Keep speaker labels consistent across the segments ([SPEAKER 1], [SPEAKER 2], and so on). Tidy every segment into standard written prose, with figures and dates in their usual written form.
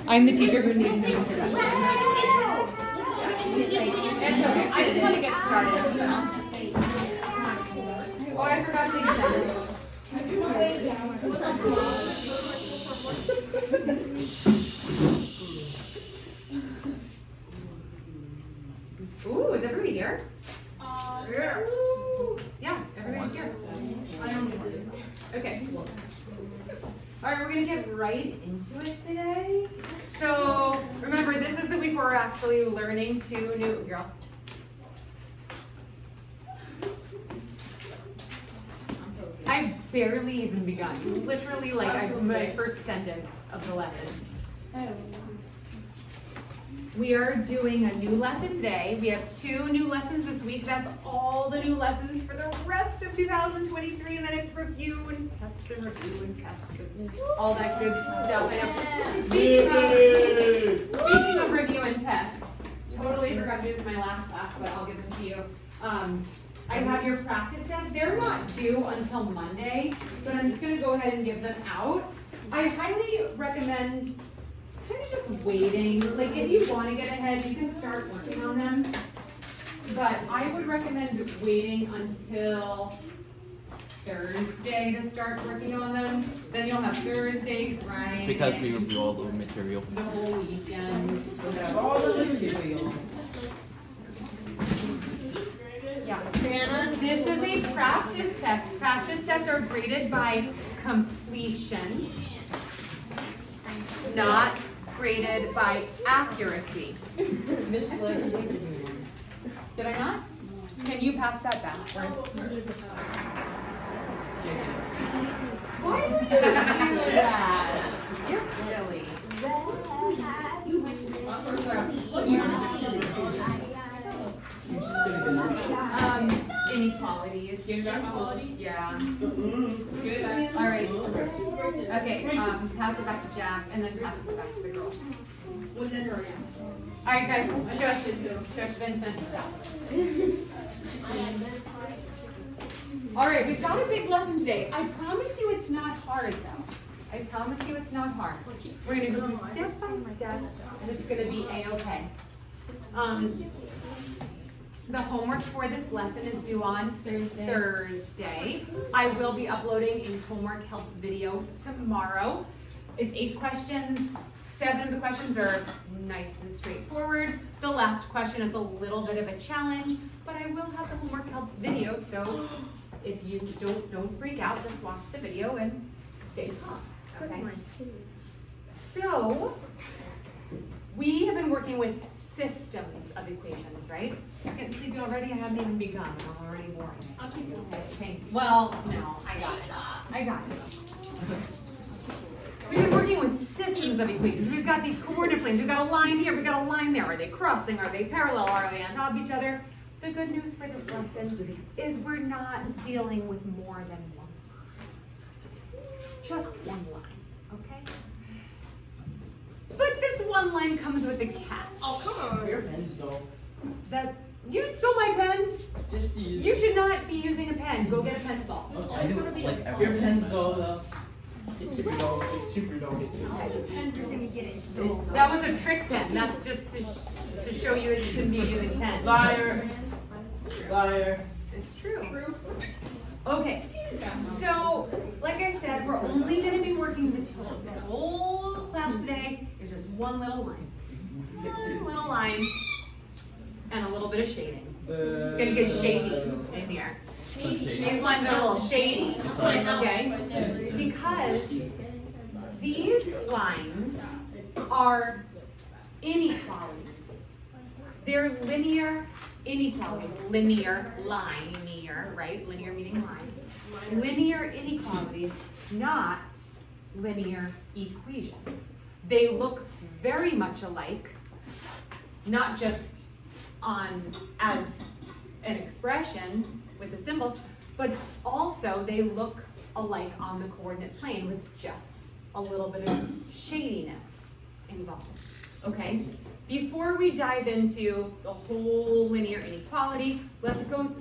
[SPEAKER 1] I'm the teacher who needs no introduction. It's okay. I just want to get started. Oh, I forgot to take attendance. Ooh, is everybody here? Yeah, everybody's here. Okay. All right, we're gonna get right into it today. So remember, this is the week where we're actually learning 2 new girls. I've barely even begun. Literally, like my first sentence of the lesson. We are doing a new lesson today. We have 2 new lessons this week. That's all the new lessons for the rest of 2023, and then it's review and tests and review and tests and all that good stuff. Speaking of review and tests, totally forgot to do this in my last class, but I'll give them to you. I have your practice tests. They're not due until Monday, but I'm just gonna go ahead and give them out. I highly recommend kind of just waiting. Like if you want to get ahead, you can start working on them. But I would recommend waiting until Thursday to start working on them. Then you'll have Thursday, Friday.
[SPEAKER 2] Because we review all the material.
[SPEAKER 1] The whole weekend. We'll have all the material. Yeah. This is a practice test. Practice tests are graded by completion, not graded by accuracy. Did I not? Can you pass that backwards? Why do you do that? You're silly. Inequalities.
[SPEAKER 3] Inequalities?
[SPEAKER 1] Yeah.
[SPEAKER 3] Good.
[SPEAKER 1] All right. Okay. Pass it back to Jack, and then pass this back to the girls.
[SPEAKER 3] What's that her?
[SPEAKER 1] All right, guys. Shush, Vincent. All right, we've got a big lesson today. I promise you it's not hard, though. I promise you it's not hard. We're going to go step by step, and it's going to be A-okay. The homework for this lesson is due on Thursday. I will be uploading a homework help video tomorrow. It's 8 questions. 7 of the questions are nice and straightforward. The last question is a little bit of a challenge, but I will have the homework help video, so if you don't freak out, just watch the video and stay calm. Okay? So, we have been working with systems of equations, right? You're getting sleepy already? I haven't even begun. I'm already boring.
[SPEAKER 3] I'll keep going.
[SPEAKER 1] Okay. Well, no, I got it. We've been working with systems of equations. We've got these coordinate planes. We've got a line here. We've got a line there. Are they crossing? Are they parallel? Are they on top of each other? The good news for this lesson is we're not dealing with more than one line. Just one line, okay? But this one line comes with a catch.
[SPEAKER 3] Oh, come on.
[SPEAKER 4] Your pen's dull.
[SPEAKER 1] You stole my pen.
[SPEAKER 4] Just to use
[SPEAKER 1] You should not be using a pen. Go get a pencil.
[SPEAKER 4] I do it like every Your pen's dull though. It's super dull. It's super dull.
[SPEAKER 1] That was a trick pen. That's just to show you that you shouldn't be using pens.
[SPEAKER 4] Liar. Liar.
[SPEAKER 1] It's true. Okay. So, like I said, we're only going to be working the whole class today is just one little line. One little line and a little bit of shading. It's going to get shady in here. These lines are a little shady, okay? Because these lines are inequalities. They're linear inequalities. Linear, right? Linear meaning line. Linear inequalities, not linear equations. They look very much alike, not just as an expression with the symbols, but also they look alike on the coordinate plane with just a little bit of shadiness involved, okay? Before we dive into the whole linear inequality, let's go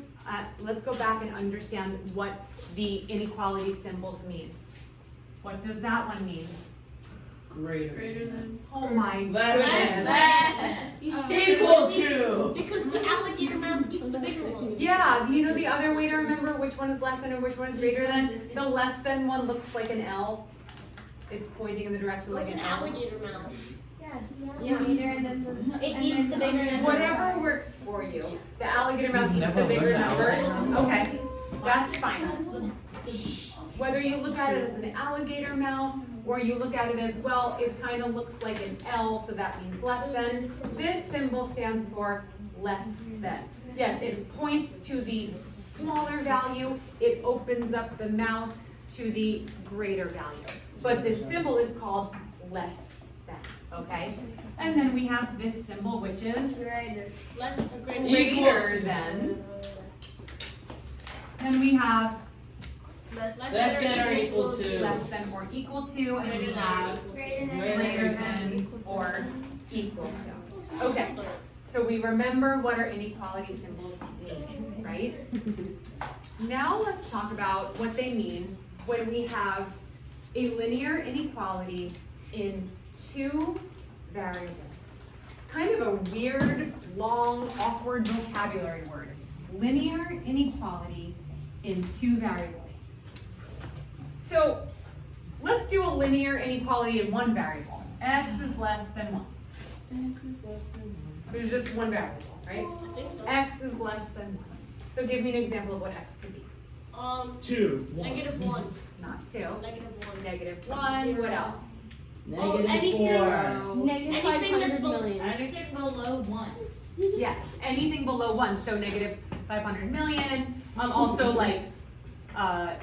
[SPEAKER 1] back and understand what the inequality symbols mean. What does that one mean?
[SPEAKER 4] Greater.
[SPEAKER 1] Oh my
[SPEAKER 4] Less
[SPEAKER 1] goodness.
[SPEAKER 4] than.
[SPEAKER 3] You
[SPEAKER 4] Equal to.
[SPEAKER 3] Because the alligator mouth eats the bigger one.
[SPEAKER 1] Yeah, you know the other way to remember which one is less than and which one is greater than? The less than one looks like an L. It's pointing in the direction like
[SPEAKER 3] What's
[SPEAKER 1] an
[SPEAKER 3] an
[SPEAKER 1] L.
[SPEAKER 3] alligator mouth?
[SPEAKER 5] Yeah, and then
[SPEAKER 3] It eats the bigger end.
[SPEAKER 1] Whatever works for you. The alligator mouth eats
[SPEAKER 2] Never
[SPEAKER 1] the bigger
[SPEAKER 2] learned that.
[SPEAKER 1] number. Okay, that's fine. Whether you look at it as an alligator mouth or you look at it as, well, it kind of looks like an L, so that means less than. This symbol stands for less than. Yes, it points to the smaller value. It opens up the mouth to the greater value. But this symbol is called less than, okay? And then we have this symbol, which is
[SPEAKER 3] Less or greater.
[SPEAKER 1] greater than. Then we have
[SPEAKER 4] Less than or equal to.
[SPEAKER 1] less than or equal to, and we have greater than or equal to. Okay, so we remember what our inequality symbols mean, right? Now let's talk about what they mean when we have a linear inequality in two variables. It's kind of a weird, long, awkward vocabulary word. Linear inequality in two variables. So let's do a linear inequality in one variable. X is less than 1. There's just one variable, right?
[SPEAKER 3] I think so.
[SPEAKER 1] X is less than 1. So give me an example of what X could be.
[SPEAKER 4] 2.
[SPEAKER 3] Negative 1.
[SPEAKER 1] Not 2.
[SPEAKER 3] Negative 1.
[SPEAKER 1] Negative 1. What else?
[SPEAKER 4] Negative
[SPEAKER 3] anything-
[SPEAKER 4] 4.
[SPEAKER 3] Anything that's
[SPEAKER 5] 500
[SPEAKER 3] below-
[SPEAKER 5] million.
[SPEAKER 6] Anything below 1.
[SPEAKER 1] Yes, anything below 1. So negative 500 million. Also like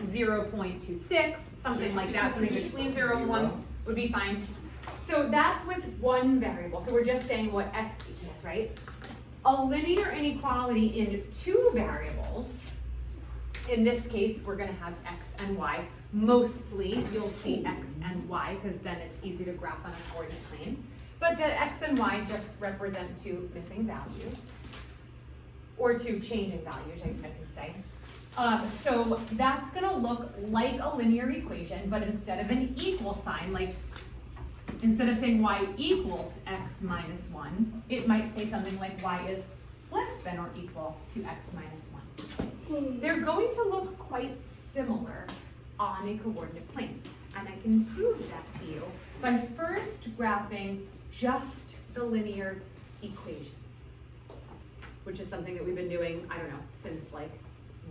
[SPEAKER 1] 0.26, something like that. Something between 0 and 1 would be fine. So that's with one variable. So we're just saying what X equals, right? A linear inequality in two variables. In this case, we're gonna have X and Y. Mostly, you'll see X and Y, because then it's easy to graph on a coordinate plane. But the X and Y just represent two missing values, or two changing values, I could say. So that's gonna look like a linear equation, but instead of an equal sign, like, instead of saying Y equals X minus 1, it might say something like Y is less than or equal to X minus 1. They're going to look quite similar on a coordinate plane. And I can prove that to you by first graphing just the linear equation, which is something that we've been doing, I don't know, since like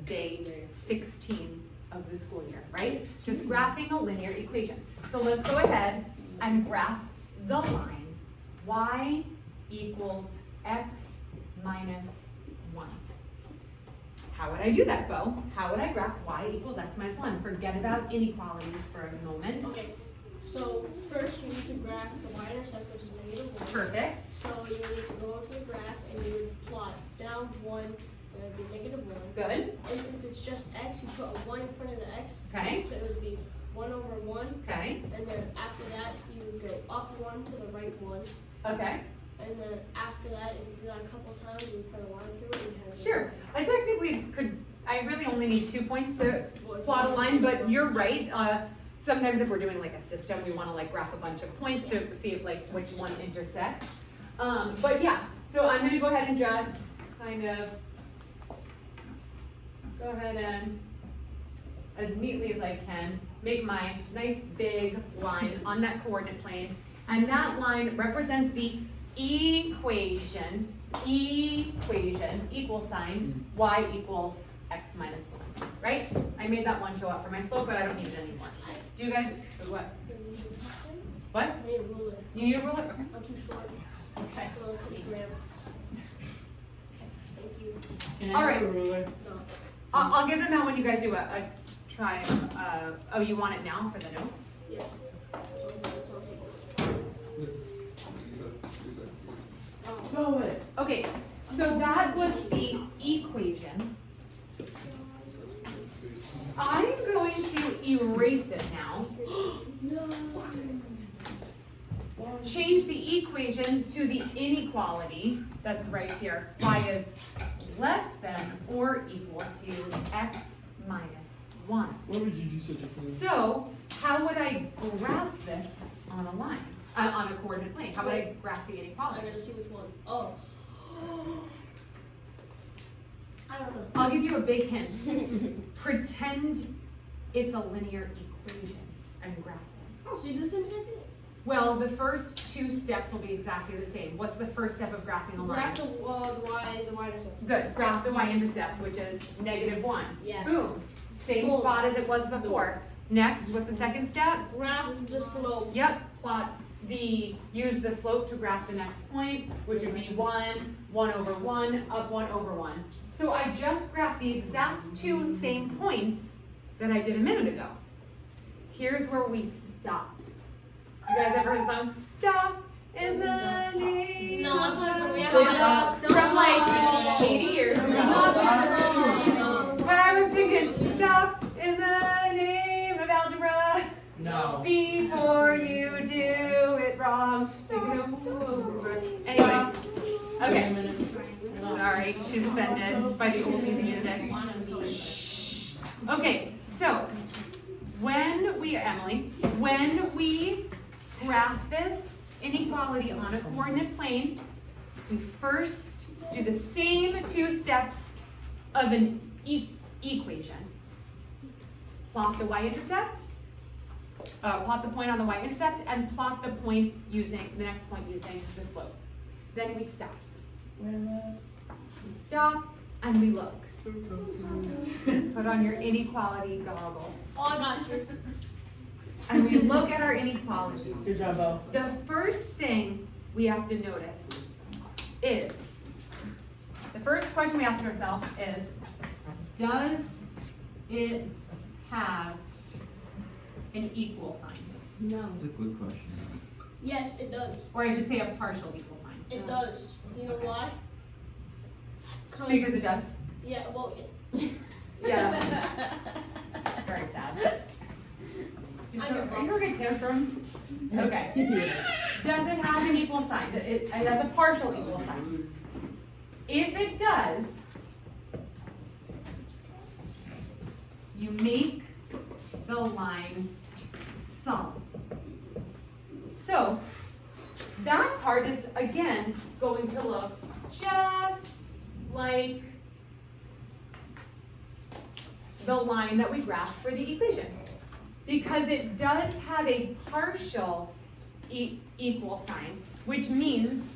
[SPEAKER 1] day 16 of the school year, right? Just graphing a linear equation. So let's go ahead and graph the line y equals x minus 1. How would I do that, Bo? How would I graph y equals x minus 1? Forget about inequalities for a moment.
[SPEAKER 3] Okay, so first you need to graph the y-intercept, which is negative 1.
[SPEAKER 1] Perfect.
[SPEAKER 3] So you need to go to the graph and you would plot down 1, that would be negative 1.
[SPEAKER 1] Good.
[SPEAKER 3] And since it's just x, you put a 1 in front of the x.
[SPEAKER 1] Okay.
[SPEAKER 3] So it would be 1 over 1.
[SPEAKER 1] Okay.
[SPEAKER 3] And then after that, you would go up 1 to the right 1.
[SPEAKER 1] Okay.
[SPEAKER 3] And then after that, if you do that a couple times, you put a line through it and you have
[SPEAKER 1] Sure. I think we could, I really only need 2 points to plot a line, but you're right. Sometimes if we're doing like a system, we want to like graph a bunch of points to see if like which one intersects. But yeah, so I'm going to go ahead and just kind of go ahead and, as neatly as I can, make my nice big line on that coordinate plane. And that line represents the equation, equal sign, y equals x minus 1, right? I made that one show up for my slope, but I don't need it anymore. Do you guys, what? What?
[SPEAKER 3] I need a ruler.
[SPEAKER 1] You need a ruler? Okay.
[SPEAKER 3] I'm too short.
[SPEAKER 1] Okay.
[SPEAKER 3] So it'll take gram. Thank you.
[SPEAKER 4] Can
[SPEAKER 1] All
[SPEAKER 4] I
[SPEAKER 1] right.
[SPEAKER 4] have a ruler?
[SPEAKER 3] No.
[SPEAKER 1] I'll give them out when you guys do a try. Oh, you want it now for the notes?
[SPEAKER 3] Yes.
[SPEAKER 4] Throw it.
[SPEAKER 1] Okay, so that was the equation. I'm going to erase it now. Change the equation to the inequality that's right here. Y is less than or equal to x minus 1.
[SPEAKER 4] Why would you do such a thing?
[SPEAKER 1] So how would I graph this on a line, on a coordinate plane? How would I graph the
[SPEAKER 3] I
[SPEAKER 1] inequality?
[SPEAKER 3] gotta see which one. Oh. I don't know.
[SPEAKER 1] I'll give you a big hint. Pretend it's a linear equation and graph it.
[SPEAKER 3] Oh, so you do the same exact thing?
[SPEAKER 1] Well, the first two steps will be exactly the same. What's the first step of graphing a line?
[SPEAKER 3] Graph the y-intercept.
[SPEAKER 1] Good, graph the y-intercept, which is -1.
[SPEAKER 3] Yeah.
[SPEAKER 1] Boom, same
[SPEAKER 3] Boom.
[SPEAKER 1] spot as it was before. Next, what's the second step?
[SPEAKER 3] Graph the slope.
[SPEAKER 1] Yep, use the slope to graph the next point, which would be 1, 1 over 1, up 1 over 1. So I just graphed the exact two same points that I did a minute ago. Here's where we stop. You guys ever heard the song, Stop in the name
[SPEAKER 3] No, that's not
[SPEAKER 1] of
[SPEAKER 3] what we have.
[SPEAKER 1] love? From like 80 years ago. But I was thinking, stop in the name of algebra.
[SPEAKER 4] No.
[SPEAKER 1] Before you do it wrong. Anyway, okay. Sorry, she's offended by the old music. Shh. Okay, so when we graph this inequality on a coordinate plane, we first do the same two steps of an equation. Plot the y-intercept, plot the point on the y-intercept, and plot the point using, the next point using the slope. Then we stop. We stop and we look. Put on your inequality goggles.
[SPEAKER 3] Oh, I got you.
[SPEAKER 1] And we look at our inequality.
[SPEAKER 4] Good job, Bo.
[SPEAKER 1] The first thing we have to notice is, the first question we ask ourselves is, does it have an equal sign?
[SPEAKER 3] No.
[SPEAKER 2] That's a good question.
[SPEAKER 3] Yes, it does.
[SPEAKER 1] Or I should say a partial equal sign.
[SPEAKER 3] It does. You know why?
[SPEAKER 1] Because it does.
[SPEAKER 3] Yeah, well,
[SPEAKER 1] Yeah. That's very sad. Are you going to tantrum? Okay. Does it have an equal sign? It has a partial equal sign. If it does, you make the line solid. So that part is, again, going to look just like the line that we graphed for the equation. Because it does have a partial equal sign, which means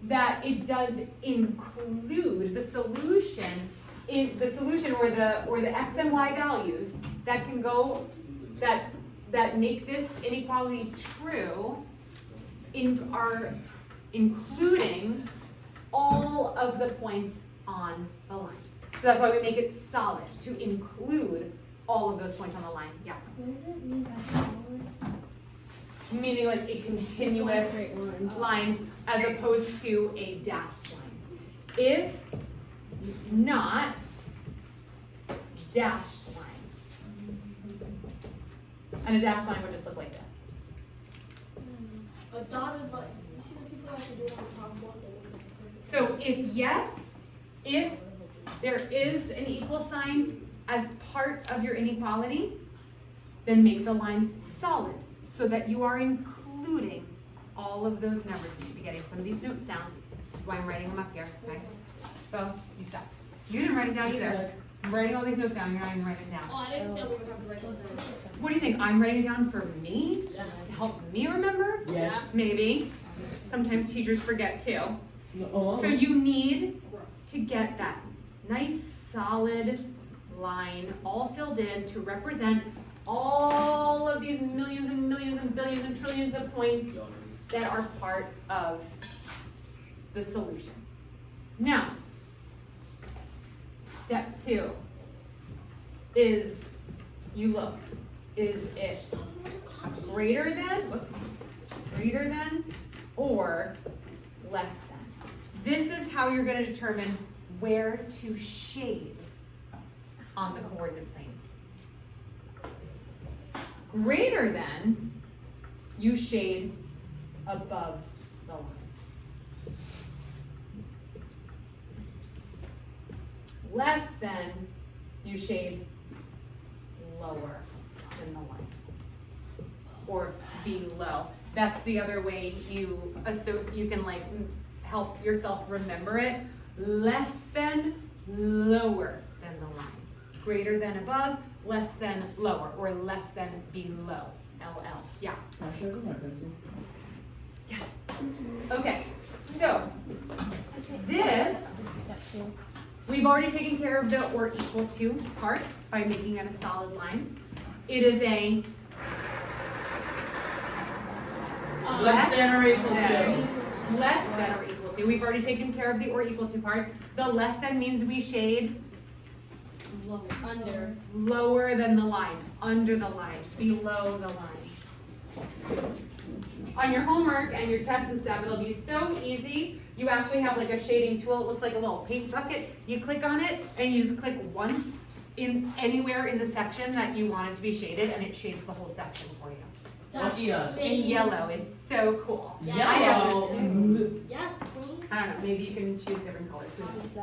[SPEAKER 1] that it does include the solution or the x and y values that can go that make this inequality true are including all of the points on the line. So that's why we make it solid, to include all of those points on the line. Yeah.
[SPEAKER 5] What does it mean by solid?
[SPEAKER 1] Meaning like a continuous line as opposed to a dashed line. If not, dashed line. And a dashed line would just look like this.
[SPEAKER 3] a dotted line. You see the people that have to do it on the top one?
[SPEAKER 1] So if yes, if there is an equal sign as part of your inequality, then make the line solid so that you are including all of those numbers. You should be getting some of these notes down. That's why I'm writing them up here, okay? Bo, you stop. You didn't write it down either. I'm writing all these notes down, you're not even writing it down.
[SPEAKER 3] Oh, I didn't know we would have to write those down.
[SPEAKER 1] What do you think? I'm writing down for me?
[SPEAKER 3] Yeah.
[SPEAKER 1] To help me remember?
[SPEAKER 4] Yes.
[SPEAKER 1] Maybe. Sometimes teachers forget too.
[SPEAKER 4] No.
[SPEAKER 1] So you need to get that nice solid line all filled in to represent all of these millions and millions and billions and trillions of points that are part of the solution. Now, step 2 is you look. Is it greater than, or less than? This is how you're going to determine where to shade on the coordinate plane. Greater than, you shade above the line. Less than, you shade lower than the line. or below. That's the other way you can like help yourself remember it. Less than, lower than the line. Greater than above, less than lower, or less than below. LL. Yeah.
[SPEAKER 4] I'll show you my pencil.
[SPEAKER 1] Okay. So
[SPEAKER 5] Okay.
[SPEAKER 1] this,
[SPEAKER 5] Step 2.
[SPEAKER 1] we've already taken care of the or equal to part by making it a solid line. It is a
[SPEAKER 4] Less than or equal
[SPEAKER 1] than.
[SPEAKER 4] to.
[SPEAKER 1] Less than or equal to. We've already taken care of the or equal to part. The less than means we shade
[SPEAKER 3] Low, under.
[SPEAKER 1] lower than the line, under the line, below the line. On your homework and your tests and stuff, it'll be so easy. You actually have like a shading tool. It looks like a little paint bucket. You click on it and you just click once in anywhere in the section that you want it to be shaded, and it shades the whole section for you.
[SPEAKER 4] Lucky us.
[SPEAKER 1] In yellow, it's so cool.
[SPEAKER 3] Yeah.
[SPEAKER 1] I have
[SPEAKER 4] Yellow.
[SPEAKER 3] Yes, queen.
[SPEAKER 1] I don't know, maybe you can choose different colors. Who knows?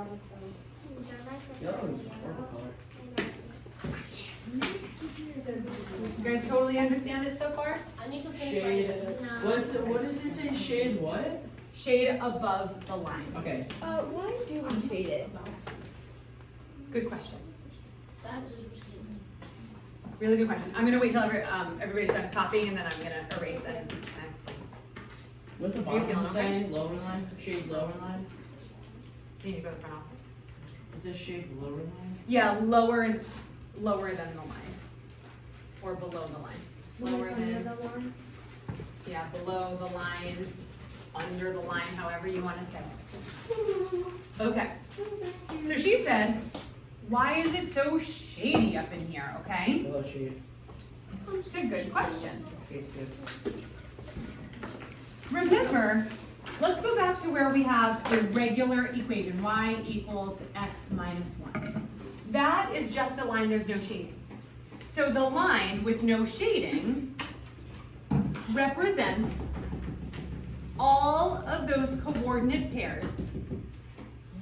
[SPEAKER 4] Yellow is purple color.
[SPEAKER 1] You guys totally understand it so far?
[SPEAKER 3] I need to finish
[SPEAKER 4] Shade.
[SPEAKER 3] writing.
[SPEAKER 4] What does it say? Shade what?
[SPEAKER 1] Shade above the line.
[SPEAKER 4] Okay.
[SPEAKER 5] Why do we shade it?
[SPEAKER 1] Good question.
[SPEAKER 3] That is
[SPEAKER 1] Really good question. I'm gonna wait till everybody's done copying, and then I'm gonna erase and explain.
[SPEAKER 4] What's the
[SPEAKER 1] Are you
[SPEAKER 4] bottom
[SPEAKER 1] feeling
[SPEAKER 4] say?
[SPEAKER 1] okay?
[SPEAKER 4] Lower line? Shade lower line?
[SPEAKER 1] You need to go to the front office.
[SPEAKER 4] Is this shade lower line?
[SPEAKER 1] Yeah, lower than the line, or below the line. Lower than, yeah, below the line, under the line, however you want to say it. Okay. So she said, why is it so shady up in here? Okay.
[SPEAKER 4] Yellow shade.
[SPEAKER 1] It's a good question.
[SPEAKER 4] Shade good.
[SPEAKER 1] Remember, let's go back to where we have a regular equation, y equals x minus 1. That is just a line, there's no shading. So the line with no shading represents all of those coordinate pairs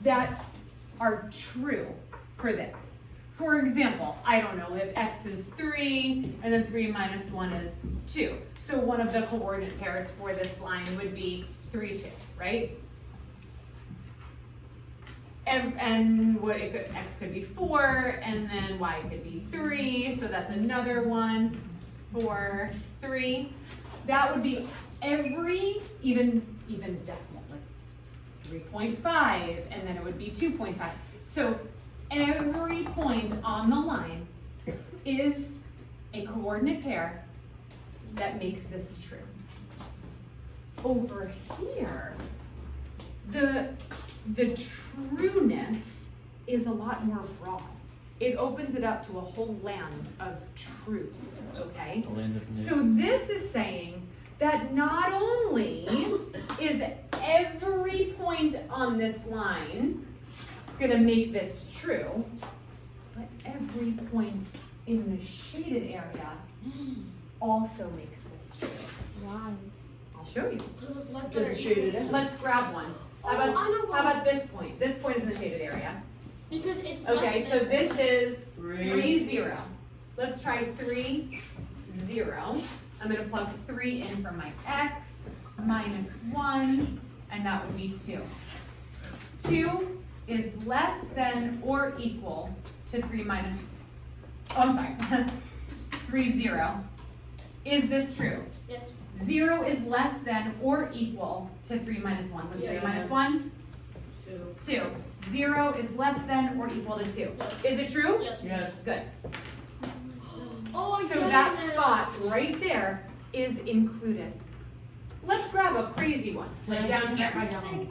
[SPEAKER 1] that are true for this. For example, I don't know, if x is 3, and then 3 minus 1 is 2. So one of the coordinate pairs for this line would be 3, 2, right? And what it could, x could be 4, and then y could be 3, so that's another 1, 4, 3. That would be every even decimal, like 3.5, and then it would be 2.5. So every point on the line is a coordinate pair that makes this true. Over here, the trueness is a lot more broad. It opens it up to a whole land of truth, okay?
[SPEAKER 2] The land of new.
[SPEAKER 1] So this is saying that not only is every point on this line gonna make this true, but every point in the shaded area also makes this true.
[SPEAKER 5] Why?
[SPEAKER 1] I'll show you.
[SPEAKER 3] Because it's less
[SPEAKER 4] Because
[SPEAKER 3] than
[SPEAKER 4] it's shaded in.
[SPEAKER 1] Let's grab one. How
[SPEAKER 3] Oh, I know
[SPEAKER 1] about,
[SPEAKER 3] why.
[SPEAKER 1] how about this point? This point is in the shaded area.
[SPEAKER 3] Because it's
[SPEAKER 1] Okay,
[SPEAKER 3] less
[SPEAKER 1] so
[SPEAKER 3] than.
[SPEAKER 1] this is
[SPEAKER 4] 3.
[SPEAKER 1] 3, 0. Let's try 3, 0. I'm gonna plug 3 in for my x, minus 1, and that would be 2. 2 is less than or equal to 3 minus, oh, I'm sorry, 3, 0. Is this true?
[SPEAKER 3] Yes.
[SPEAKER 1] 0 is less than or equal to 3 minus 1. What's 3
[SPEAKER 4] Yeah.
[SPEAKER 1] minus 1?
[SPEAKER 4] 2.
[SPEAKER 1] 2. 0 is less than or equal to 2. Is it true?
[SPEAKER 3] Yes.
[SPEAKER 4] Yes.
[SPEAKER 1] Good.
[SPEAKER 3] Oh, I
[SPEAKER 1] So
[SPEAKER 3] get
[SPEAKER 1] that
[SPEAKER 3] it.
[SPEAKER 1] spot right there is included. Let's grab a crazy one, like down here.
[SPEAKER 3] I get it.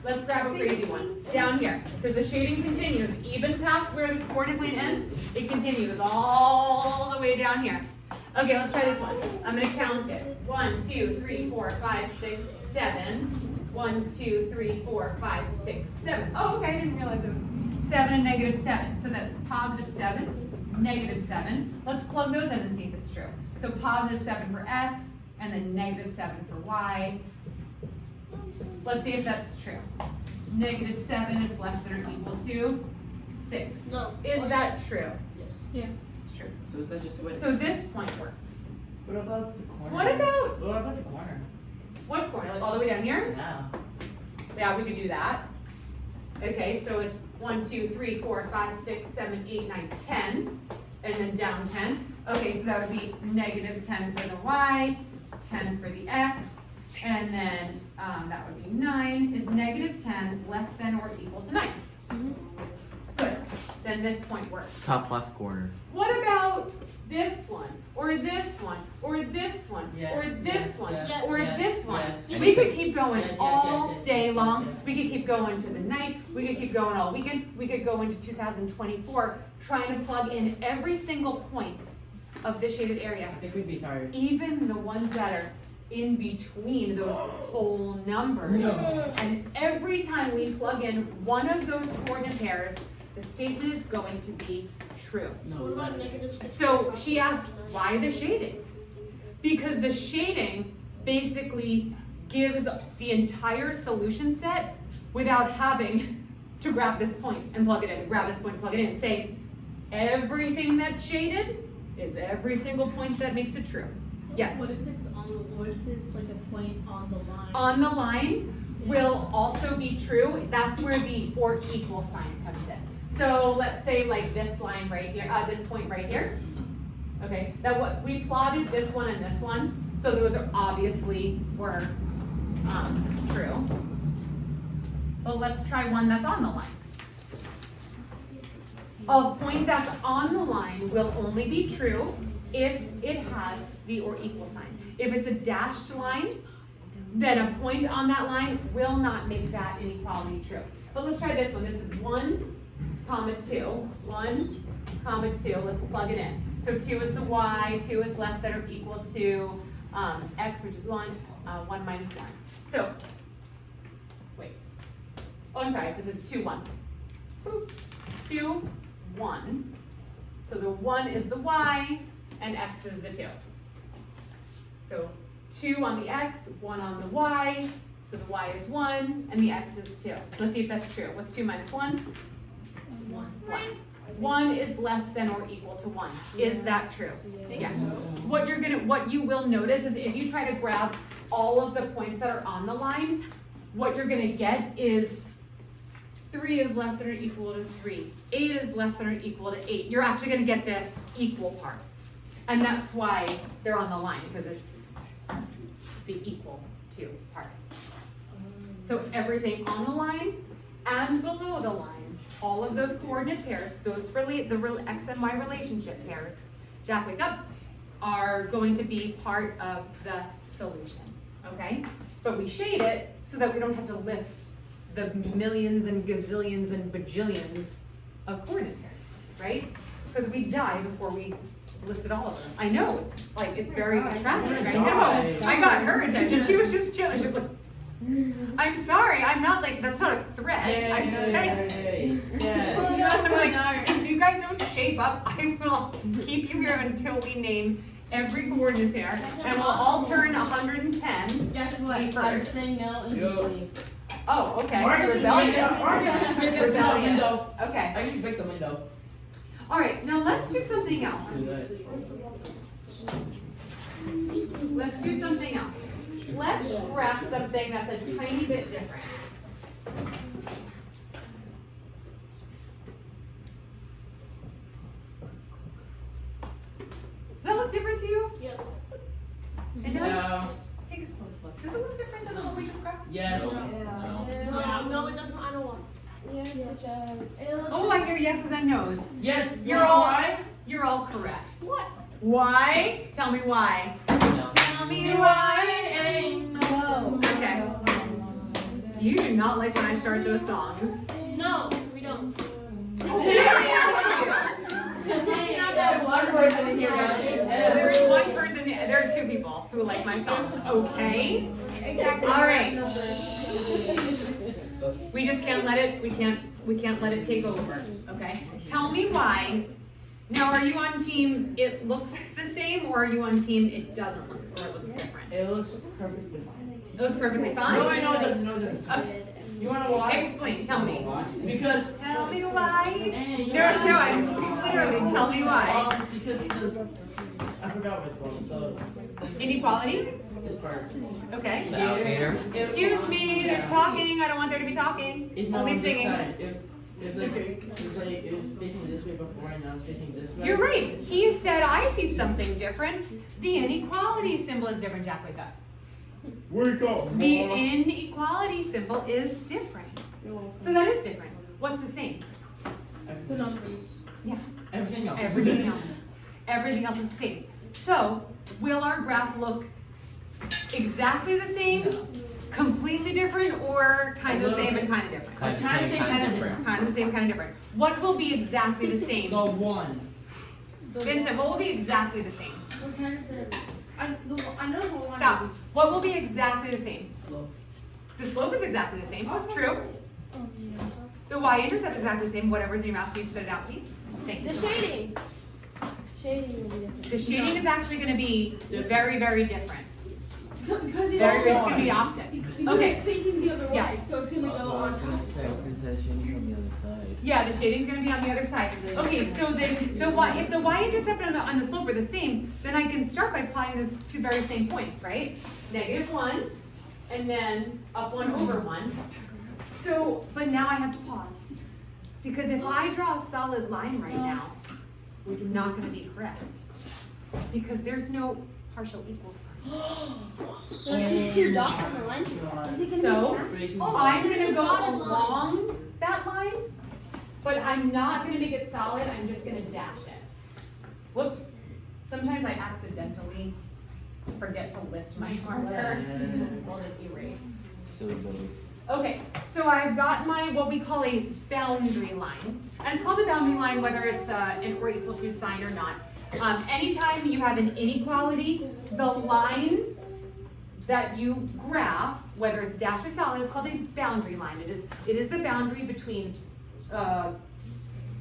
[SPEAKER 1] Let's grab a crazy one, down here. Because the shading continues, even past where this coordinate plane ends, it continues all the way down here. Okay, let's try this one. I'm gonna count it. 1, 2, 3, 4, 5, 6, 7. 1, 2, 3, 4, 5, 6, 7. Oh, okay, I didn't realize it was 7 and negative 7. So that's positive 7, negative 7. Let's plug those in and see if it's true. So positive 7 for x, and then negative 7 for y. Let's see if that's true. Negative 7 is less than or equal to 6.
[SPEAKER 3] No.
[SPEAKER 1] Is that true?
[SPEAKER 3] Yes.
[SPEAKER 5] Yeah.
[SPEAKER 1] It's true.
[SPEAKER 4] So is that just what?
[SPEAKER 1] So this point works.
[SPEAKER 4] What about the corner?
[SPEAKER 1] What about,
[SPEAKER 4] What about the corner?
[SPEAKER 1] what corner, like all the way down here?
[SPEAKER 4] Yeah.
[SPEAKER 1] Yeah, we could do that. Okay, so it's 1, 2, 3, 4, 5, 6, 7, 8, 9, 10, and then down 10. Okay, so that would be negative 10 for the y, 10 for the x, and then that would be 9. Is negative 10 less than or equal to 9? Good, then this point works.
[SPEAKER 2] Top left corner.
[SPEAKER 1] What about this one, or this one, or this one,
[SPEAKER 4] Yes,
[SPEAKER 1] or this
[SPEAKER 4] yes,
[SPEAKER 1] one,
[SPEAKER 4] yes,
[SPEAKER 1] or
[SPEAKER 4] yes,
[SPEAKER 1] this one?
[SPEAKER 4] yes.
[SPEAKER 1] We could keep going
[SPEAKER 4] Yes, yes,
[SPEAKER 1] all
[SPEAKER 4] yes, yes,
[SPEAKER 1] day
[SPEAKER 4] yes,
[SPEAKER 1] long.
[SPEAKER 4] yes.
[SPEAKER 1] We could keep going to the night. We could keep going all weekend. We could go into 2024 trying to plug in every single point of this shaded area,
[SPEAKER 4] I think we'd be tired.
[SPEAKER 1] even the ones that are in between those whole numbers.
[SPEAKER 4] No.
[SPEAKER 1] And every time we plug in one of those coordinate pairs, the statement is going to be true.
[SPEAKER 3] So what about negative 6?
[SPEAKER 1] So she asked, why the shading? Because the shading basically gives the entire solution set without having to grab this point and plug it in, grab this point and plug it in. Say, everything that's shaded is every single point that makes it true. Yes.
[SPEAKER 6] What if it's what if it's like a point on the line?
[SPEAKER 1] On the line will also be true. That's where the or equal sign comes in. So let's say like this line right here, this point right here. Okay, that what we plotted this one and this one. So those are obviously were true. Well, let's try one that's on the line. A point that's on the line will only be true if it has the or equal sign. If it's a dashed line, then a point on that line will not make that inequality true. But let's try this one. This is 1, 2. 1, 2. Let's plug it in. So 2 is the y, 2 is less than or equal to x, which is 1, 1 minus 1. So, wait. Oh, I'm sorry. This is 2, 1. 2, 1. So the 1 is the y, and x is the 2. So 2 on the x, 1 on the y, so the y is 1, and the x is 2. Let's see if that's true. What's 2 minus 1? 1. 1 is less than or equal to 1. Is that true? Yes. What you will notice is if you try to grab all of the points that are on the line, what you're gonna get is 3 is less than or equal to 3. 8 is less than or equal to 8. You're actually gonna get the equal parts. And that's why they're on the line, because it's the equal to part. So everything on the line and below the line, all of those coordinate pairs, those the x and y relationship pairs, Jack, wake up, are going to be part of the solution, okay? But we shade it so that we don't have to list the millions and gazillions and bajillions of coordinate pairs, right? Because we die before we listed all of them. I know, it's very distracting, I know. I got her attention, she was just chilling, she's like, I'm sorry, I'm not like, that's not a threat, I'm saying. I'm like, if you guys don't shape up, I will keep you here until we name every coordinate pair, and we'll all turn 110.
[SPEAKER 6] Guess what?
[SPEAKER 1] Me
[SPEAKER 6] I'd
[SPEAKER 1] first.
[SPEAKER 6] say no and just leave.
[SPEAKER 1] Oh, okay,
[SPEAKER 4] Marcus,
[SPEAKER 1] rebellious.
[SPEAKER 4] Marcus,
[SPEAKER 1] Rebellious,
[SPEAKER 4] window.
[SPEAKER 1] okay.
[SPEAKER 4] I can break the window.
[SPEAKER 1] All right, now let's do something else. Let's do something else. Let's graph something that's a tiny bit different. Does that look different to you?
[SPEAKER 3] Yes.
[SPEAKER 1] It does?
[SPEAKER 4] Yeah.
[SPEAKER 1] Take a close look. Does it look different than the one we just graphed?
[SPEAKER 4] Yes.
[SPEAKER 3] No, it doesn't. I don't want.
[SPEAKER 5] Yes, it does.
[SPEAKER 3] It looks
[SPEAKER 1] Oh, I hear yeses and nos.
[SPEAKER 4] Yes.
[SPEAKER 1] You're
[SPEAKER 4] you know
[SPEAKER 1] all
[SPEAKER 4] why?
[SPEAKER 1] You're all correct.
[SPEAKER 3] What?
[SPEAKER 1] Why? Tell me why.
[SPEAKER 2] No.
[SPEAKER 1] Tell me why.
[SPEAKER 5] No.
[SPEAKER 1] Okay. You do not like when I start those songs.
[SPEAKER 3] No, we don't.
[SPEAKER 6] One person in here
[SPEAKER 1] There is one person, there are 2 people who like my songs, okay?
[SPEAKER 5] Exactly.
[SPEAKER 1] All right. We just can't let it, we can't let it take over, okay? Tell me why. Now, are you on team it looks the same, or are you on team it doesn't look, or it looks different?
[SPEAKER 4] It looks perfectly fine.
[SPEAKER 1] It looks perfectly fine?
[SPEAKER 4] No, I know it doesn't. No, it doesn't.
[SPEAKER 1] Okay.
[SPEAKER 4] You wanna know why?
[SPEAKER 1] Explain, tell me.
[SPEAKER 4] Because.
[SPEAKER 1] Tell me why.
[SPEAKER 4] Hey,
[SPEAKER 1] No, I'm literally, tell me why.
[SPEAKER 4] Because forgot what it's called.
[SPEAKER 1] Inequality?
[SPEAKER 4] This part.
[SPEAKER 1] Okay.
[SPEAKER 2] The alligator.
[SPEAKER 1] Excuse me, they're talking. I don't want there to be talking.
[SPEAKER 4] It's not
[SPEAKER 1] Only
[SPEAKER 4] on this
[SPEAKER 1] singing.
[SPEAKER 4] side. It was facing this way before, and now it's facing this way.
[SPEAKER 1] You're right. He said, I see something different. The inequality symbol is different, Jack. Wake up.
[SPEAKER 7] Wake up,
[SPEAKER 1] The
[SPEAKER 7] Mama.
[SPEAKER 1] inequality symbol is different. So that is different. What's the same?
[SPEAKER 6] The numbers.
[SPEAKER 1] Yeah.
[SPEAKER 4] Everything else.
[SPEAKER 1] Everything else. Everything else is the same. So, will our graph look exactly the same, completely different, or kind of the same and kind of different?
[SPEAKER 2] Kind of
[SPEAKER 4] Kind of
[SPEAKER 2] same,
[SPEAKER 4] same,
[SPEAKER 2] kind
[SPEAKER 4] kind
[SPEAKER 2] of
[SPEAKER 4] of
[SPEAKER 2] different.
[SPEAKER 1] Kind of the same, kind of different. What will be exactly the same?
[SPEAKER 4] The one.
[SPEAKER 1] Vincent, what will be exactly the same?
[SPEAKER 5] What kind of thing? I know the one.
[SPEAKER 1] Stop. What will be exactly the same?
[SPEAKER 4] Slope.
[SPEAKER 1] The slope is exactly the same. True. The y-intercept is exactly the same. Whatever's in your mouth, please spit it out, please. Thank you.
[SPEAKER 5] The
[SPEAKER 1] so much.
[SPEAKER 5] shading. Shading will be different.
[SPEAKER 1] The shading is actually going to be very, very different.
[SPEAKER 5] Because
[SPEAKER 1] It's going to be the opposite. Okay.
[SPEAKER 5] It's facing the other
[SPEAKER 1] Yeah.
[SPEAKER 5] way, so it's gonna go on top.
[SPEAKER 2] I was gonna say changing on the other side.
[SPEAKER 1] Yeah, the shading's gonna be on the other side. Okay, so then the y, if the y-intercept and on the slope are the same, then I can start by applying those two very same points, right? -1, and then up 1 over 1. So, but now I have to pause. Because if I draw a solid line right now, it's not gonna be correct. Because there's no partial equal sign.
[SPEAKER 5] So it's just two dots on the line. Is it gonna
[SPEAKER 1] So,
[SPEAKER 5] be dashed?
[SPEAKER 1] I'm
[SPEAKER 3] there's
[SPEAKER 1] gonna
[SPEAKER 3] a
[SPEAKER 1] go
[SPEAKER 3] dotted line.
[SPEAKER 1] along that line, but I'm not gonna make it solid, I'm just gonna dash it. Whoops, sometimes I accidentally forget to lift my marker, so I'll just erase.
[SPEAKER 2] Silly Billy.
[SPEAKER 1] Okay, so I've got my, what we call a boundary line. And it's called a boundary line whether it's an or equal to sign or not. Anytime you have an inequality, the line that you graph, whether it's dashed or solid, is called a boundary line. It is the boundary between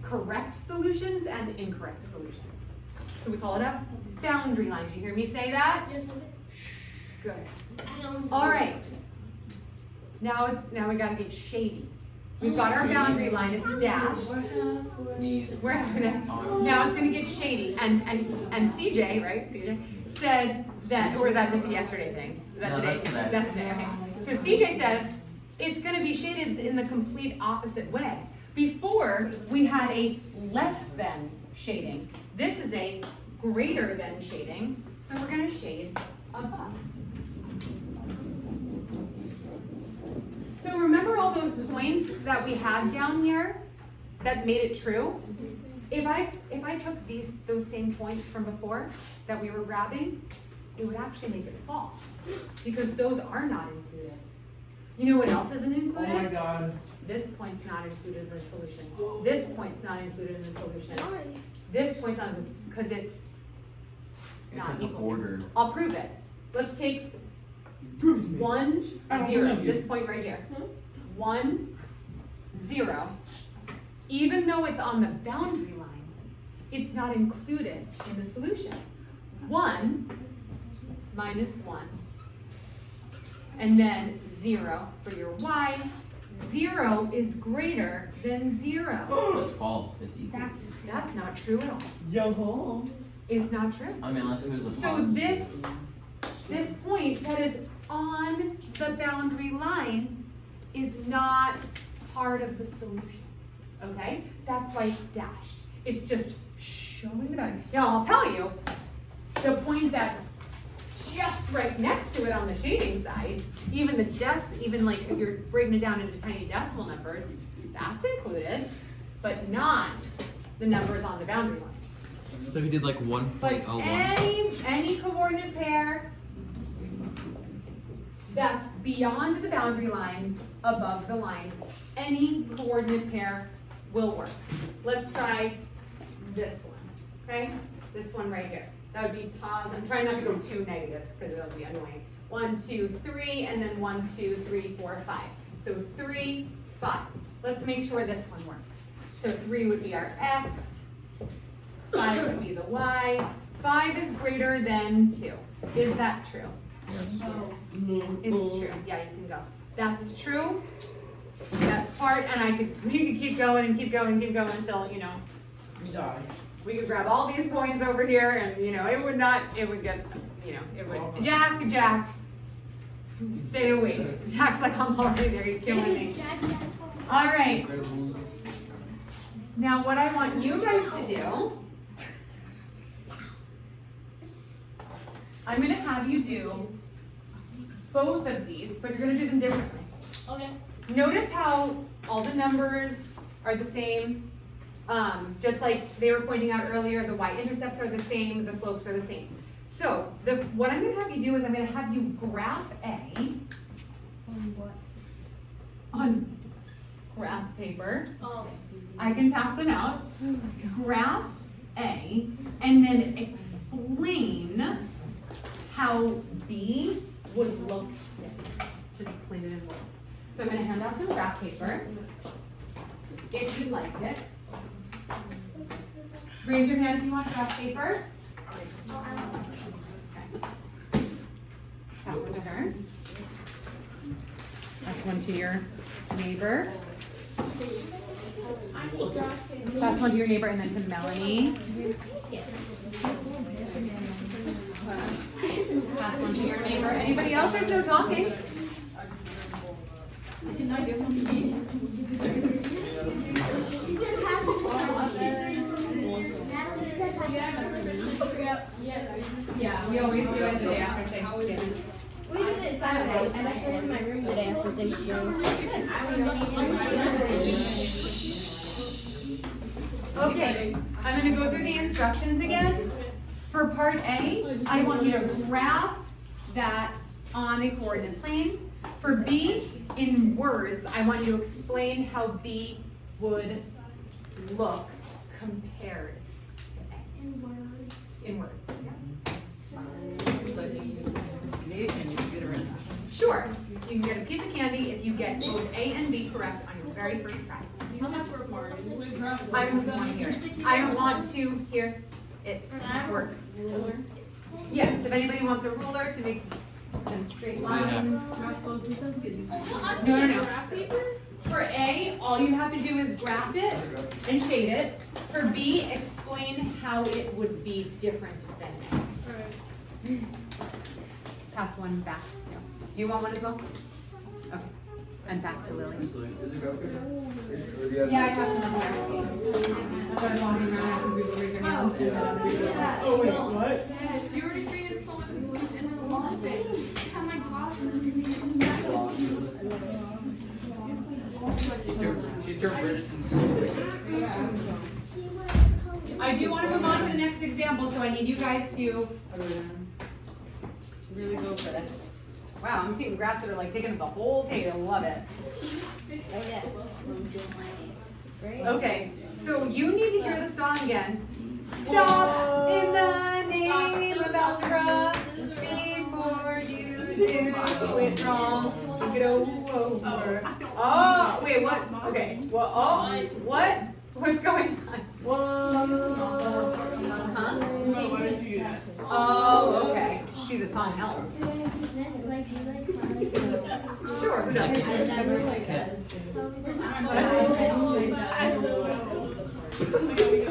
[SPEAKER 1] correct solutions and incorrect solutions. So we call it a boundary line. Did you hear me say that?
[SPEAKER 3] Yes,
[SPEAKER 1] Good.
[SPEAKER 3] okay.
[SPEAKER 1] All right. Now we gotta get shady. We've got our boundary line, it's dashed. We're now it's gonna get shady. And CJ, right? CJ said that, or is that just a yesterday thing? Is that
[SPEAKER 2] No,
[SPEAKER 1] today?
[SPEAKER 2] that's today.
[SPEAKER 1] That's today, okay. So CJ says it's gonna be shaded in the complete opposite way. Before, we had a less than shading. This is a greater than shading, so we're gonna shade above. So remember all those points that we had down here that made it true? If I took those same points from before that we were grabbing, it would actually make it false because those are not included. You know what else isn't
[SPEAKER 4] Oh my
[SPEAKER 1] included?
[SPEAKER 4] god.
[SPEAKER 1] This point's not included in the solution. This point's not included in the solution.
[SPEAKER 5] Why?
[SPEAKER 1] This point's not, because it's
[SPEAKER 2] It's
[SPEAKER 1] not
[SPEAKER 2] like a
[SPEAKER 1] equal to.
[SPEAKER 2] border.
[SPEAKER 1] I'll prove it. Let's take
[SPEAKER 4] Prove it to me.
[SPEAKER 1] 1,
[SPEAKER 4] I don't
[SPEAKER 1] 0,
[SPEAKER 4] believe you.
[SPEAKER 1] this point right here. 1, 0. Even though it's on the boundary line, it's not included in the solution. 1 minus 1. And then 0 for your y. 0 is greater than 0.
[SPEAKER 2] That's false. It's equal.
[SPEAKER 1] That's not true at all.
[SPEAKER 7] Yo.
[SPEAKER 1] It's not true.
[SPEAKER 2] I mean, unless it was a
[SPEAKER 1] So this point that is on the boundary line is not part of the solution, okay? That's why it's dashed. It's just showing the boundary. Now, I'll tell you, the point that's just right next to it on the shading side, even like if you're breaking it down into tiny decimal numbers, that's included, but not the numbers on the boundary line.
[SPEAKER 8] So if you did like
[SPEAKER 1] But
[SPEAKER 8] 1.01.
[SPEAKER 1] any coordinate pair that's beyond the boundary line, above the line, any coordinate pair will work. Let's try this one, okay? This one right here. That would be positive. I'm trying not to go too negative because it'll be annoying. 1, 2, 3, and then 1, 2, 3, 4, 5. So 3, 5. Let's make sure this one works. So 3 would be our x. 5 would be the y. 5 is greater than 2. Is that true? It's true. Yeah, you can go. That's true. That's part, and we could keep going and keep going and keep going until,
[SPEAKER 4] You die.
[SPEAKER 1] we could grab all these points over here and, it would get, Jack, stay awake. Jack's like, I'm already there, you're killing me. All right. Now what I want you guys to do, I'm gonna have you do both of these, but you're gonna do them differently.
[SPEAKER 3] Okay.
[SPEAKER 1] Notice how all the numbers are the same. Just like they were pointing out earlier, the y-intercepts are the same, the slopes are the same. So what I'm gonna have you do is I'm gonna have you graph A on graph paper.
[SPEAKER 3] Oh.
[SPEAKER 1] I can pass them out. Graph A and then explain how B would look different. Just explain it in words. So I'm gonna hand out some graph paper. If you like it. Raise your hand if you want graph paper. Okay. Pass one to her. Pass one to your neighbor. Pass one to your neighbor and then to Melanie. Pass one to your neighbor. Anybody else? There's no talking.
[SPEAKER 5] She said pass it to Natalie. Natalie, she said pass it to
[SPEAKER 1] Yeah, we always do it today after Thanksgiving.
[SPEAKER 5] We did it Saturday, and I put it in my room today after Thanksgiving.
[SPEAKER 1] Okay, I'm gonna go through the instructions again. For part A, I want you to graph that on a coordinate plane. For B, in words, I want you to explain how B would look compared to A. In words, yeah. Sure, you can get a piece of candy if you get both A and B correct on your very first try. I don't want to hear it. I don't want to hear it work. Yes, if anybody wants a ruler to make some straight lines. No. For A, all you have to do is graph it and shade it. For B, explain how it would be different than A. Pass one back to. Do you want one as well? Okay. And back to Lily. Yeah, I have some up there. That's why I'm walking around asking people to raise their hands.
[SPEAKER 7] Oh, wait, what?
[SPEAKER 8] You already created so many movies and then lost it. How my glasses
[SPEAKER 4] She turned British
[SPEAKER 1] I do want to move on to the next example, so I need you guys to really go for this. Wow, I'm seeing graphs that are like taking up the whole page. I love it. Okay, so you need to hear the song again. Stop in the name of algebra before you do it wrong. Take it over. Oh, wait, what? Okay, well, oh, what? What's going on? Huh? Oh, okay. See, the song helps. Sure, who doesn't?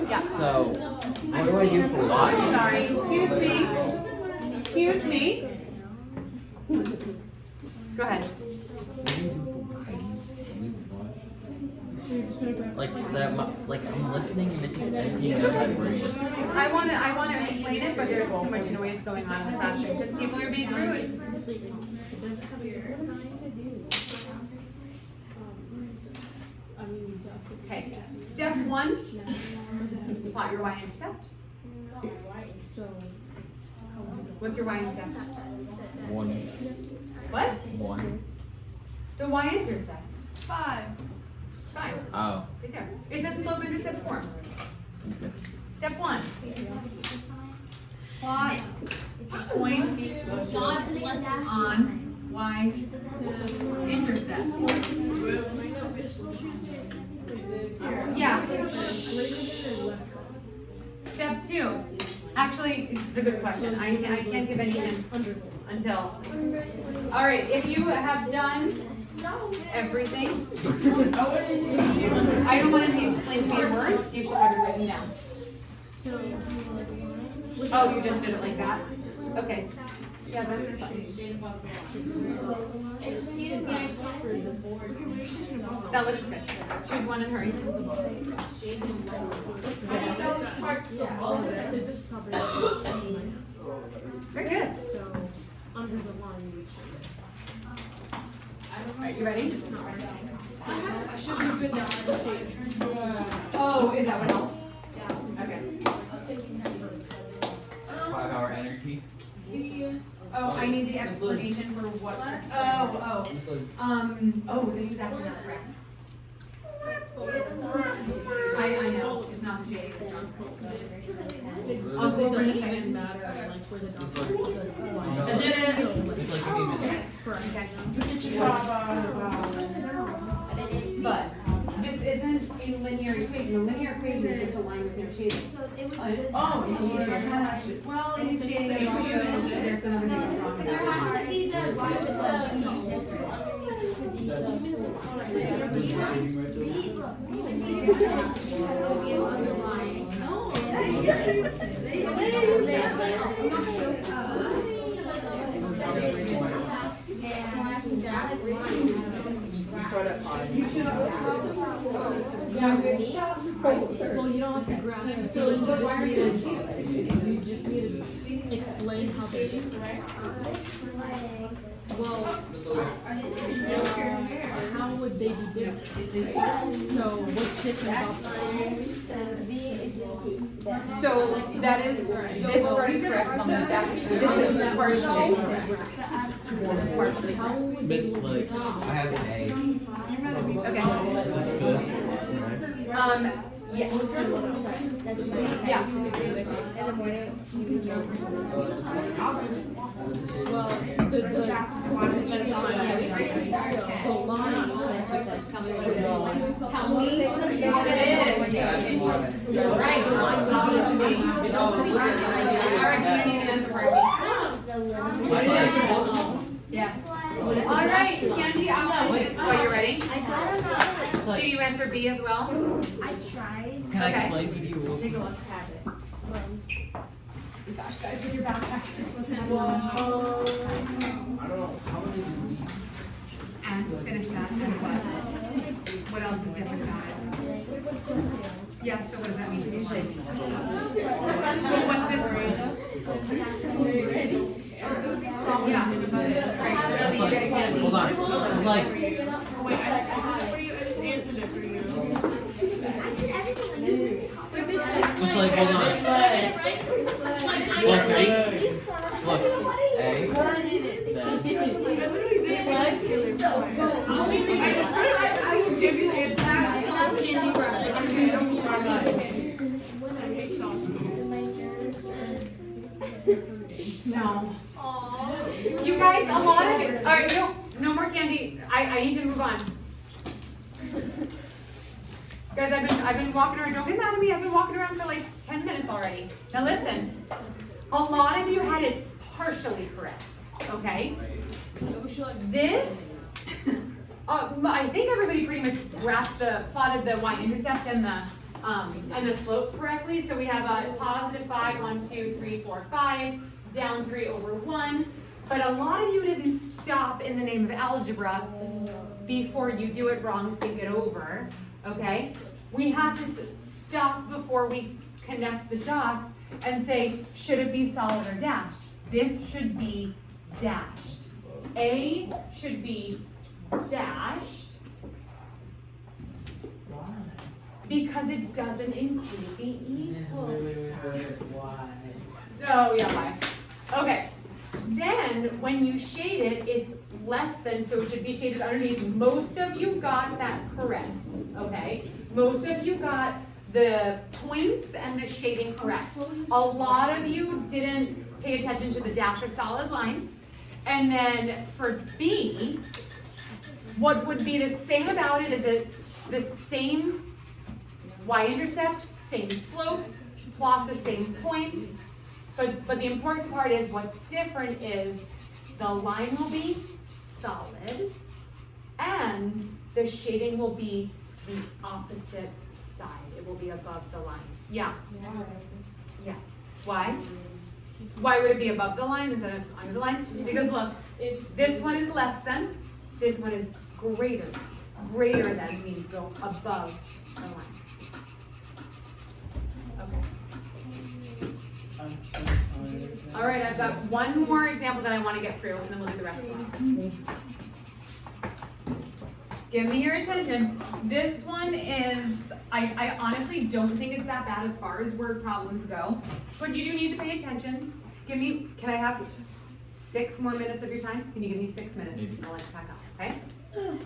[SPEAKER 1] Yeah.
[SPEAKER 2] So, what do I do for y?
[SPEAKER 1] Sorry, excuse me. Go ahead.
[SPEAKER 2] Like that, like I'm listening and it's just emptying out my brain.
[SPEAKER 1] I want to explain it, but there's too much noise going on in the classroom because people are being rude. Okay, step one, plot your y-intercept. What's your y-intercept?
[SPEAKER 2] 1,
[SPEAKER 1] What?
[SPEAKER 2] 1.
[SPEAKER 1] The y-intercept.
[SPEAKER 8] 5.
[SPEAKER 1] It's fine.
[SPEAKER 2] Oh,
[SPEAKER 1] Right there. It's in slope-intercept form.
[SPEAKER 2] okay.
[SPEAKER 1] Step one. Plot point on y-intercept. Yeah. Step two. Actually, it's a good question. I can't give any hints until. All right, if you have done everything, I don't want to explain to your words. You should have it written down.
[SPEAKER 6] So,
[SPEAKER 1] Oh, you just did it like that? Okay. Yeah, that's fine. That looks good. Choose one and hurry.
[SPEAKER 6] this is probably
[SPEAKER 1] Very good.
[SPEAKER 6] so under the line you would shade it.
[SPEAKER 1] Alright, you ready?
[SPEAKER 8] I should be good now.
[SPEAKER 1] Oh, is that what helps? Okay.
[SPEAKER 2] 5-hour energy.
[SPEAKER 1] Oh, I need the explanation for what. Oh, this is actually not correct. I know, it's not the shade. I'll go over in a second.
[SPEAKER 6] Matter like where the dot
[SPEAKER 1] I did it.
[SPEAKER 2] It's like 15 minutes.
[SPEAKER 1] Okay. But this isn't a linear equation. A linear equation is just a line with no shading.
[SPEAKER 5] So it would be good.
[SPEAKER 1] Well, it is shading, and also there's some other things wrong with
[SPEAKER 5] There
[SPEAKER 1] that.
[SPEAKER 5] has to be the y with the underneath to be
[SPEAKER 6] Well, you don't have to graph it, so you just need to explain how they differ. Well, how would they be different? So what's different about them?
[SPEAKER 1] So that is, this part is correct on the stack. This is partially correct. Partially
[SPEAKER 6] How
[SPEAKER 1] correct.
[SPEAKER 6] would they
[SPEAKER 2] But
[SPEAKER 6] look?
[SPEAKER 2] like, I have an A.
[SPEAKER 1] Okay.
[SPEAKER 2] That's good.
[SPEAKER 1] Yes. Yeah.
[SPEAKER 6] Well, that's fine. The line.
[SPEAKER 1] Tell me what it is. You're right. The line would be to me. All right, you need to answer part B. Yes. All right, Candy, are you ready? Did you answer B as well?
[SPEAKER 5] I tried.
[SPEAKER 2] Can I
[SPEAKER 1] Okay.
[SPEAKER 2] explain to you real quick?
[SPEAKER 1] Take a look at it. Gosh, guys, with your backpacks, this wasn't.
[SPEAKER 2] I don't know, how would they do these?
[SPEAKER 1] And finish that, and what else is different about it? Yeah, so what does that mean? What's this? Yeah.
[SPEAKER 2] It's like, hold on, it's like,
[SPEAKER 8] Wait, I just answered it for you.
[SPEAKER 5] I did everything like you.
[SPEAKER 2] it's like, hold on. Look, ready? Look, A,
[SPEAKER 8] I will give you the answer. Candy grab.
[SPEAKER 1] No. You guys, a lot of it. All right, no more candy. I need to move on. Guys, I've been walking around. Don't get mad at me. I've been walking around for like 10 minutes already. Now listen. A lot of you had it partially correct. Okay. This. I think everybody pretty much plotted the y-intercept and the slope correctly. So we have a positive 5, 1, 2, 3, 4, 5, down 3 over 1. But a lot of you didn't stop in the name of algebra before you do it wrong, think it over. Okay? We have to stop before we connect the dots and say, should it be solid or dashed? This should be dashed. A should be dashed because it doesn't include the equals sign.
[SPEAKER 4] Why?
[SPEAKER 1] Oh, yeah, why? Okay. Then, when you shade it, it's less than, so it should be shaded underneath. Most of you got that correct, okay? Most of you got the points and the shading correct. A lot of you didn't pay attention to the dash or solid line. And then for B, what would be the same about it is it's the same y-intercept, same slope, plot the same points. But the important part is what's different is the line will be solid and the shading will be the opposite side. It will be above the line. Yeah. Yes. Why? Why would it be above the line instead of under the line? Because look, this one is less than, this one is greater. Greater than means go above the line. Okay. All right, I've got one more example that I want to get through, and then we'll do the rest of them. Give me your attention. This one is, I honestly don't think it's that bad as far as word problems go, but you do need to pay attention. Can I have 6 more minutes of your time? Can you give me 6 minutes?
[SPEAKER 2] Maybe.
[SPEAKER 1] I'll let you pack up, okay?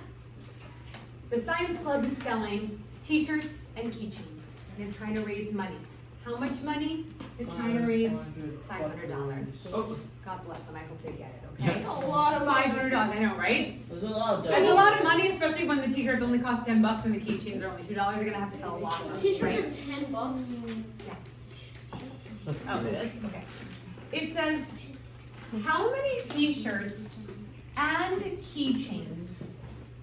[SPEAKER 1] The science club is selling t-shirts and keychains. They're trying to raise money. How much money? They're trying to raise $500.
[SPEAKER 4] Oh,
[SPEAKER 1] God bless them, I hope they get it, okay?
[SPEAKER 3] That's a lot of money.
[SPEAKER 1] $500, I know, right?
[SPEAKER 4] there's a lot of
[SPEAKER 1] That's a lot of money, especially when the t-shirts only cost $10 and the keychains are only $2. They're gonna have to sell a lot of them,
[SPEAKER 3] T-shirts
[SPEAKER 1] right?
[SPEAKER 3] are $10.
[SPEAKER 1] Oh, it is? Okay. It says, how many t-shirts and keychains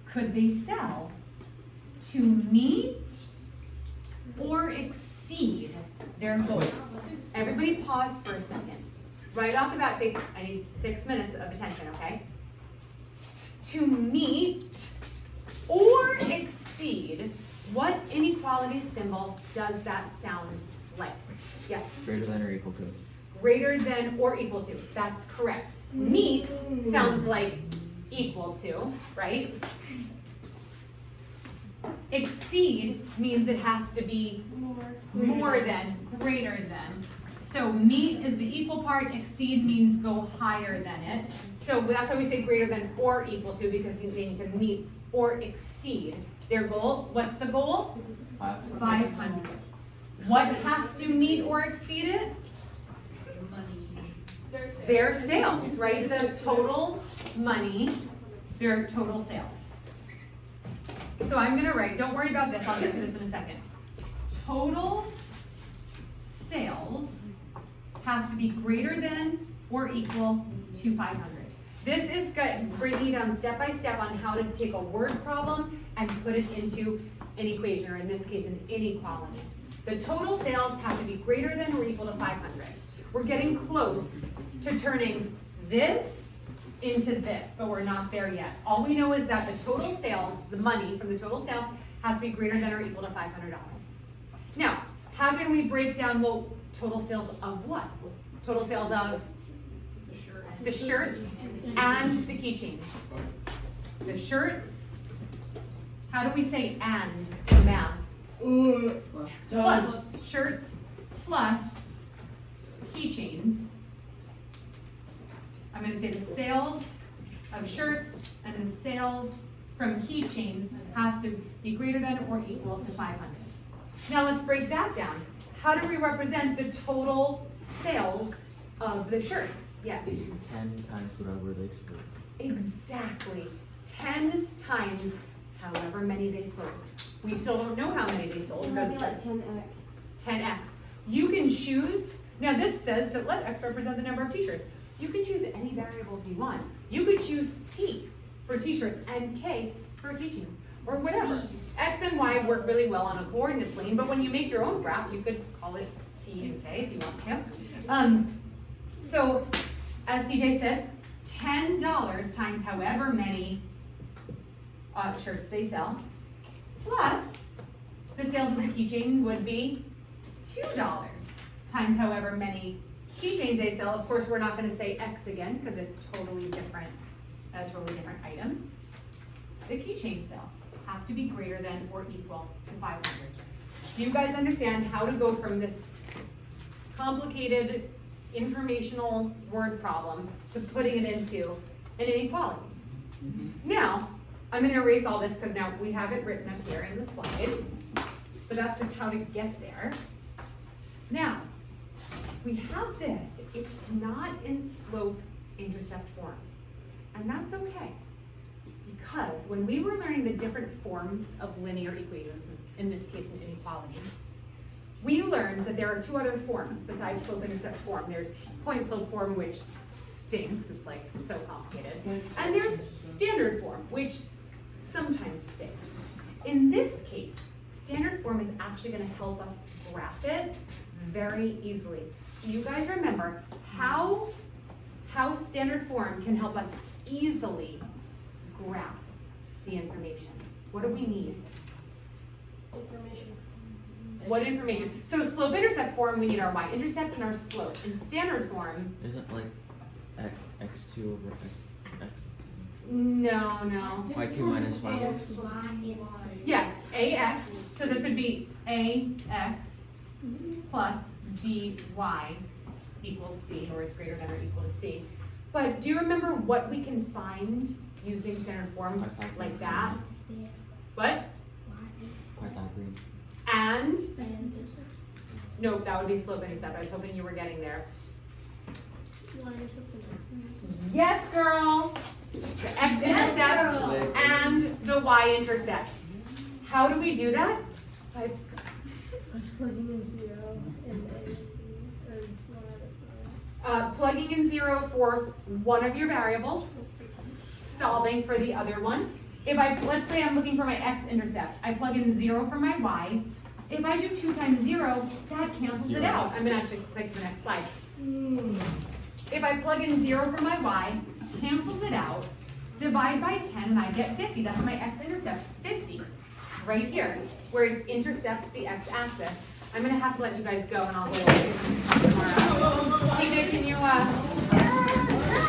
[SPEAKER 1] could they sell to meet or exceed their goal? Everybody pause for a second. Right off the bat, I need 6 minutes of attention, okay? To meet or exceed, what inequality symbol does that sound like? Yes?
[SPEAKER 2] Greater than or equal to.
[SPEAKER 1] Greater than or equal to, that's correct. Meet sounds like equal to, right? Exceed means it has to be more than, greater than. So meet is the equal part, exceed means go higher than it. So that's why we say greater than or equal to, because they need to meet or exceed their goal. What's the goal? 500. What has to meet or exceed it? Their sales, right? The total money, their total sales. So I'm gonna write, don't worry about this, I'll get to this in a second. Total sales has to be greater than or equal to 500. This is breaking down step by step on how to take a word problem and put it into an equation, or in this case, an inequality. The total sales have to be greater than or equal to 500. We're getting close to turning this into this, but we're not there yet. All we know is that the total sales, the money from the total sales, has to be greater than or equal to $500. Now, how can we break down, well, total sales of what? Total sales of the shirts and the keychains. The shirts, how do we say and in math? Plus shirts plus keychains. I'm gonna say the sales of shirts and the sales from keychains have to be greater than or equal to 500. Now let's break that down. How do we represent the total sales of the shirts? Yes.
[SPEAKER 2] 10 times whatever they sold.
[SPEAKER 1] Exactly. 10 times however many they sold. We still don't know how many they sold.
[SPEAKER 5] So that'd be
[SPEAKER 1] because
[SPEAKER 5] like 10x.
[SPEAKER 1] 10x. You can choose, now this says to let x represent the number of t-shirts. You can choose any variables you want. You could choose t for t-shirts and k for a keychain, or whatever. X and y work really well on a coordinate plane, but when you make your own graph, you could call it t and k if you want to. So, as CJ said, $10 times however many shirts they sell, plus the sales of the keychain would be $2 times however many keychains they sell. Of course, we're not going to say X again because it's totally different, a totally different item. The keychain sales have to be greater than or equal to 500. Do you guys understand how to go from this complicated informational word problem to putting it into an inequality? Now, I'm going to erase all this because now we have it written up here in the slide, but that's just how to get there. Now, we have this. It's not in slope-intercept form, and that's okay, because when we were learning the different forms of linear equations, in this case an inequality, we learned that there are 2 other forms besides slope-intercept form. There's point-slope form, which stinks, it's like so complicated, and there's standard form, which sometimes stinks. In this case, standard form is actually going to help us graph it very easily. Do you guys remember how standard form can help us easily graph the information? What do we need?
[SPEAKER 3] Information.
[SPEAKER 1] What information? So slope-intercept form, we need our y-intercept and our slope. In standard form,
[SPEAKER 2] Isn't like x2 over x?
[SPEAKER 1] no.
[SPEAKER 2] Y2 minus y1.
[SPEAKER 1] Yes, ax, so this would be ax plus by equals c, or is greater than or equal to c. But do you remember what we can find using standard form like that? What?
[SPEAKER 2] Pythagorean.
[SPEAKER 1] And? No, that would be slope-intercept. I was hoping you were getting there. Yes, girl! The x-intercept and the y-intercept. How do we do that? By
[SPEAKER 6] Plugging in 0 and A, or whatever.
[SPEAKER 1] plugging in 0 for one of your variables, solving for the other one. Let's say I'm looking for my x-intercept, I plug in 0 for my y. If I do 2 times 0, that cancels it out. I'm gonna actually click to the next slide. If I plug in 0 for my y, cancels it out, divide by 10, and I get 50. That's my x-intercept, it's 50. Right here, where it intercepts the x-axis. I'm gonna have to let you guys go, and I'll go over this tomorrow. CJ, can you